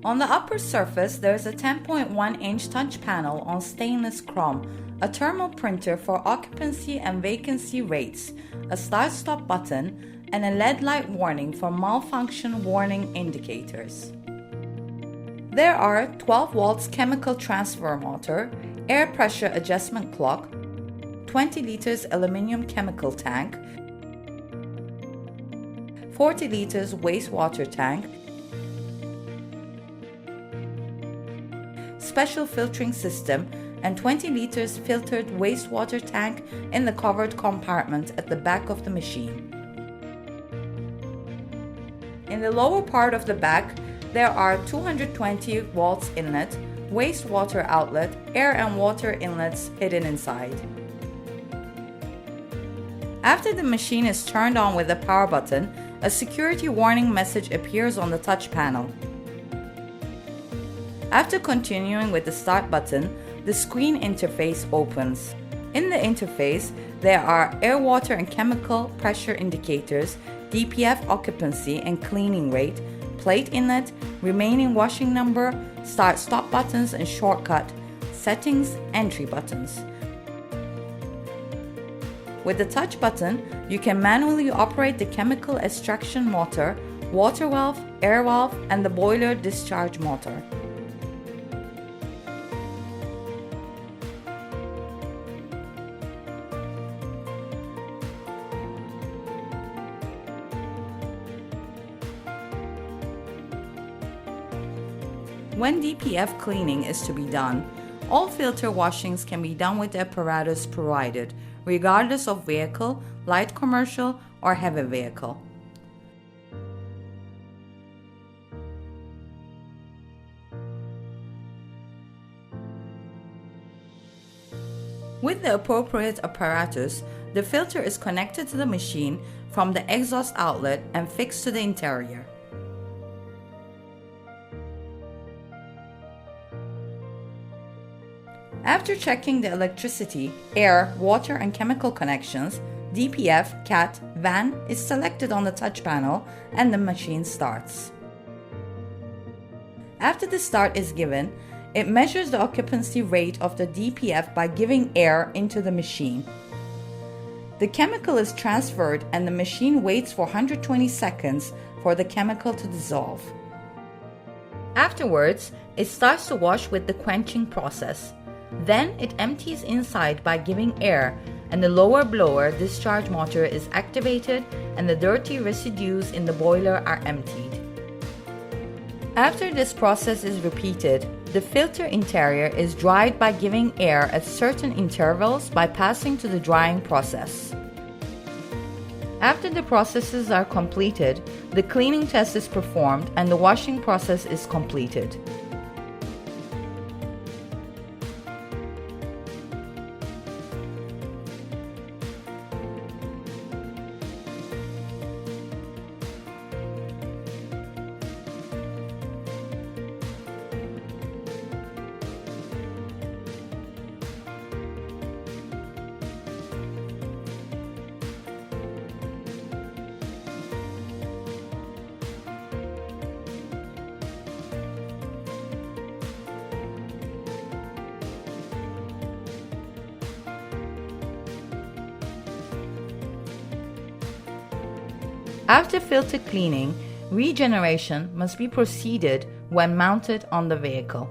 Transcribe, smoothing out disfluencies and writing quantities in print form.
On the upper surface, there is a 10.1-inch touch panel on stainless chrome, a thermal printer for occupancy and vacancy rates, a start-stop button, and a LED light warning for malfunction warning indicators. There are 12 volts chemical transfer motor, air pressure adjustment clock, 20 liters aluminum chemical tank, 40 liters wastewater tank, special filtering system, and 20 liters filtered wastewater tank in the covered compartment at the back of the machine. In the lower part of the back, there are 220 volts inlet, wastewater outlet, air and water inlets hidden inside. After the machine is turned on with the power button, a security warning message appears on the touch panel. After continuing with the start button, the screen interface opens. In the interface, there are air, water, and chemical pressure indicators, DPF occupancy and cleaning rate, plate inlet, remaining washing number, start-stop buttons and shortcut, settings, entry buttons. With the touch button, you can manually operate the chemical extraction motor, water valve, air valve, and the boiler discharge motor. When DPF cleaning is to be done, all filter washings can be done with the apparatus provided, regardless of vehicle, light commercial or heavy vehicle. With the appropriate apparatus, the filter is connected to the machine from the exhaust outlet and fixed to the interior. After checking the electricity, air, water, and chemical connections, DPF, CAT, VAN is selected on the touch panel and the machine starts. After the start is given, it measures the occupancy rate of the DPF by giving air into the machine. The chemical is transferred and the machine waits for 120 seconds for the chemical to dissolve. Afterwards, it starts to wash with the quenching process. Then it empties inside by giving air, and the lower blower discharge motor is activated and the dirty residues in the boiler are emptied. After this process is repeated, the filter interior is dried by giving air at certain intervals by passing to the drying process. After the processes are completed, the cleaning test is performed and the washing process is completed. After filter cleaning, regeneration must be proceeded when mounted on the vehicle.